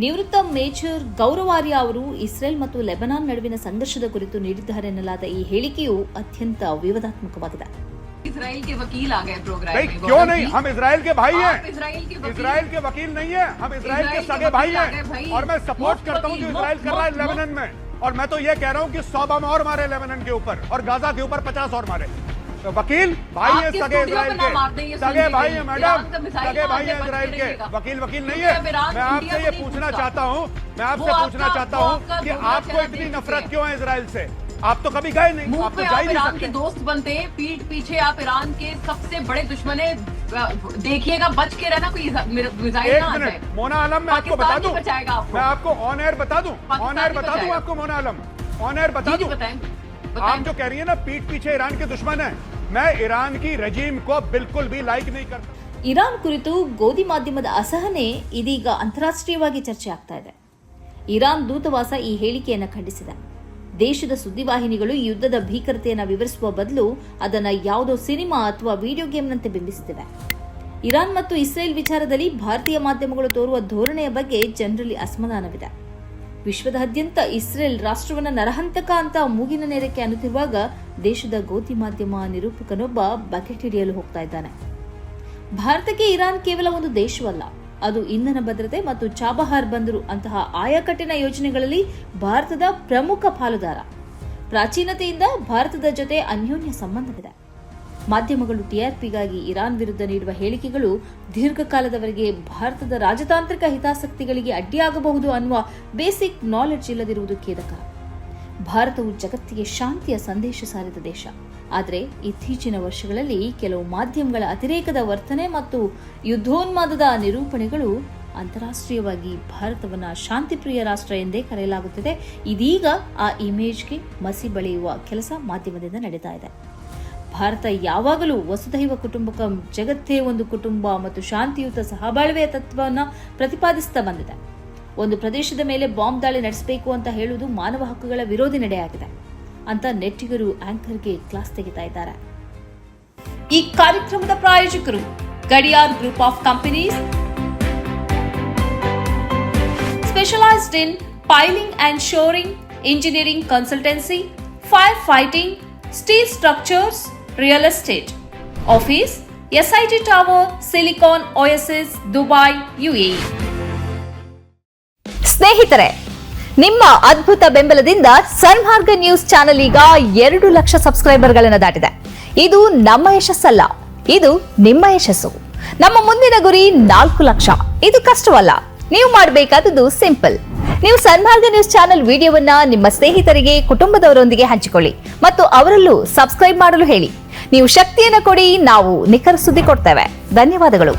ನಿವೃತ್ತ ಮೇಜರ್ ಗೌರವ್ ಆರ್ಯ ಅವರು ಇಸ್ರೇಲ್ ಮತ್ತು ಲೆಬನಾನ್ ನಡುವಿನ ಸಂಘರ್ಷದ ಕುರಿತು ನೀಡಿದ್ದಾರೆ ಎನ್ನಲಾದ ಈ ಹೇಳಿಕೆಯು ಅತ್ಯಂತ ವಿವಾದಾತ್ಮಕವಾಗಿದೆ. इसराइल के वकील आ गए प्रोग्राम में। क्यों नहीं? हम इसराइल के भाई हैं। इसराइल के वकील नहीं है, हम इसराइल के सगे भाई हैं और मैं सपोर्ट करता हूं जो इसराइल कर रहा है लेबनान में। और मैं तो ये कह रहा हूं कि 100 बम और मारे लेबनान के ऊपर और गाजा के ऊपर 50 और मारे। तो वकील भाई है सगे इसराइल के, सगे भाई है मैडम, सगे भाई है इसराइल के, वकील नहीं है। मैं आपसे ये पूछना चाहता हूँ, कि आपको इतनी नफरत क्यों है इसराइल से? आप तो कभी गए नहीं, आप तो जा ही नहीं ईरान सकते। के दोस्त बनते हैं, पीठ पीछे आप ईरान के सबसे बड़े दुश्मन है। देखिएगा, बच के रहना, कोई मिसाइल ना आ जाए। मोना आलम मैं आपको बता दूं, मैं आपको ऑन एयर बता दूं आपको मोना आलम, ऑन एयर बता दूं। आप जो कह रही है ना पीठ पीछे ईरान के दुश्मन है, मैं ईरान की रजीम को बिल्कुल भी लाइक नहीं करता। ಇರಾನ್ ಕುರಿತು ಗೋಧಿ ಮಾಧ್ಯಮದ ಅಸಹನೆ ಇದೀಗ ಅಂತಾರಾಷ್ಟ್ರೀಯವಾಗಿ ಚರ್ಚೆ ಆಗ್ತಾ ಇದೆ. ಇರಾನ್ ದೂತಾವಾಸ ಈ ಹೇಳಿಕೆಯನ್ನು ಖಂಡಿಸಿದೆ. ದೇಶದ ಸುದ್ದಿವಾಹಿನಿಗಳು ಈ ಯುದ್ಧದ ಭೀಕರತೆಯನ್ನು ವಿವರಿಸುವ ಬದಲು ಅದನ್ನು ಯಾವುದೋ ಸಿನಿಮಾ ಅಥವಾ ವಿಡಿಯೋ ಗೇಮ್ನಂತೆ ಬಿಂಬಿಸುತ್ತಿವೆ. ಇರಾನ್ ಮತ್ತು ಇಸ್ರೇಲ್ ವಿಚಾರದಲ್ಲಿ ಭಾರತೀಯ ಮಾಧ್ಯಮಗಳು ತೋರುವ ಧೋರಣೆಯ ಬಗ್ಗೆ ಜನರಲ್ಲಿ ಅಸಮಾಧಾನವಿದೆ. ವಿಶ್ವದಾದ್ಯಂತ ಇಸ್ರೇಲ್ ರಾಷ್ಟ್ರವನ್ನು ನರಹಂತಕ ಅಂತ ಮೂಗಿನ ನೇರಕ್ಕೆ ಅನ್ನುತ್ತಿರುವಾಗ ದೇಶದ ಗೋಧಿ ಮಾಧ್ಯಮ ನಿರೂಪಕನೊಬ್ಬ ಬಕೆಟ್ ಹಿಡಿಯಲು ಹೋಗ್ತಾ ಇದ್ದಾನೆ. ಭಾರತಕ್ಕೆ ಇರಾನ್ ಕೇವಲ ಒಂದು ದೇಶವಲ್ಲ, ಅದು ಇಂಧನ ಭದ್ರತೆ ಮತ್ತು ಚಾಬಹಾರ್ ಬಂದರು ಅಂತಹ ಆಯಕಟ್ಟಿನ ಯೋಜನೆಗಳಲ್ಲಿ ಭಾರತದ ಪ್ರಮುಖ ಪಾಲುದಾರ. ಪ್ರಾಚೀನತೆಯಿಂದ ಭಾರತದ ಜೊತೆ ಅನ್ಯೋನ್ಯ ಸಂಬಂಧವಿದೆ. ಮಾಧ್ಯಮಗಳು ಟಿಆರ್ಪಿಗಾಗಿ ಇರಾನ್ ವಿರುದ್ಧ ನೀಡುವ ಹೇಳಿಕೆಗಳು ದೀರ್ಘಕಾಲದವರೆಗೆ ಭಾರತದ ರಾಜತಾಂತ್ರಿಕ ಹಿತಾಸಕ್ತಿಗಳಿಗೆ ಅಡ್ಡಿಯಾಗಬಹುದು ಅನ್ನುವ ಬೇಸಿಕ್ ನಾಲೆಡ್ಜ್ ಇಲ್ಲದಿರುವುದು ಖೇದಕರ. ಭಾರತವು ಜಗತ್ತಿಗೆ ಶಾಂತಿಯ ಸಂದೇಶ ಸಾರಿದ ದೇಶ. ಆದರೆ ಇತ್ತೀಚಿನ ವರ್ಷಗಳಲ್ಲಿ ಕೆಲವು ಮಾಧ್ಯಮಗಳ ಅತಿರೇಕದ ವರ್ತನೆ ಮತ್ತು ಯುದ್ಧೋನ್ಮಾದದ ನಿರೂಪಣೆಗಳು ಅಂತಾರಾಷ್ಟ್ರೀಯವಾಗಿ ಭಾರತವನ್ನು ಶಾಂತಿಪ್ರಿಯ ರಾಷ್ಟ್ರ ಎಂದೇ ಕರೆಯಲಾಗುತ್ತಿದೆ. ಇದೀಗ ಆ ಇಮೇಜ್ಗೆ ಮಸಿ ಬಳಿಯುವ ಕೆಲಸ ಮಾಧ್ಯಮದಿಂದ ನಡೀತಾ ಇದೆ. ಭಾರತ ಯಾವಾಗಲೂ ವಸುಧೈವ ಕುಟುಂಬಕಂ, ಜಗತ್ತೇ ಒಂದು ಕುಟುಂಬ ಮತ್ತು ಶಾಂತಿಯುತ ಸಹಬಾಳ್ವೆಯ ತತ್ವವನ್ನು ಪ್ರತಿಪಾದಿಸುತ್ತಾ ಬಂದಿದೆ. ಒಂದು ಪ್ರದೇಶದ ಮೇಲೆ ಬಾಂಬ್ ದಾಳಿ ನಡೆಸಬೇಕು ಅಂತ ಹೇಳುವುದು ಮಾನವ ಹಕ್ಕುಗಳ ವಿರೋಧಿ ನಡೆಯಾಗಿದೆ ಅಂತ ನೆಟ್ಟಿಗರು ಆಂಕರ್ಗೆ ಕ್ಲಾಸ್ ತೆಗಿತಾ ಇದ್ದಾರೆ. ಈ ಕಾರ್ಯಕ್ರಮದ ಪ್ರಾಯೋಜಕರು Gadiyar group of companies, specialised in piling and shoring, engineering consultancy, fire fighting, steel structures, real estate. Office SIT tower, silicon OSS, Dubai, UAE. ಸ್ನೇಹಿತರೆ, ನಿಮ್ಮ ಅದ್ಭುತ ಬೆಂಬಲದಿಂದ ಸನ್ಮಾರ್ಗ ನ್ಯೂಸ್ ಚಾನೆಲ್ ಈಗ 2 ಲಕ್ಷ ಸಬ್ಸ್ಕ್ರೈಬರ್ಗಳನ್ನು ದಾಟಿದೆ. ಇದು ನಮ್ಮ ಯಶಸ್ಸಲ್ಲ, ಇದು ನಿಮ್ಮ ಯಶಸ್ಸು. ನಮ್ಮ ಮುಂದಿನ ಗುರಿ 4 ಲಕ್ಷ. ಇದು ಕಷ್ಟವಲ್ಲ. ನೀವು ಮಾಡಬೇಕಾದದ್ದು ಸಿಂಪಲ್. ನೀವು ಸನ್ಮಾರ್ಗ ನ್ಯೂಸ್ ಚಾನೆಲ್ ವಿಡಿಯೋವನ್ನ ನಿಮ್ಮ ಸ್ನೇಹಿತರಿಗೆ, ಕುಟುಂಬದವರೊಂದಿಗೆ ಹಂಚಿಕೊಳ್ಳಿ ಮತ್ತು ಅವರಲ್ಲೂ ಸಬ್ಸ್ಕ್ರೈಬ್ ಮಾಡಲು ಹೇಳಿ. ನೀವು ಶಕ್ತಿಯನ್ನು ಕೊಡಿ, ನಾವು ನಿಖರ ಸುದ್ದಿ ಕೊಡ್ತೇವೆ. ಧನ್ಯವಾದಗಳು.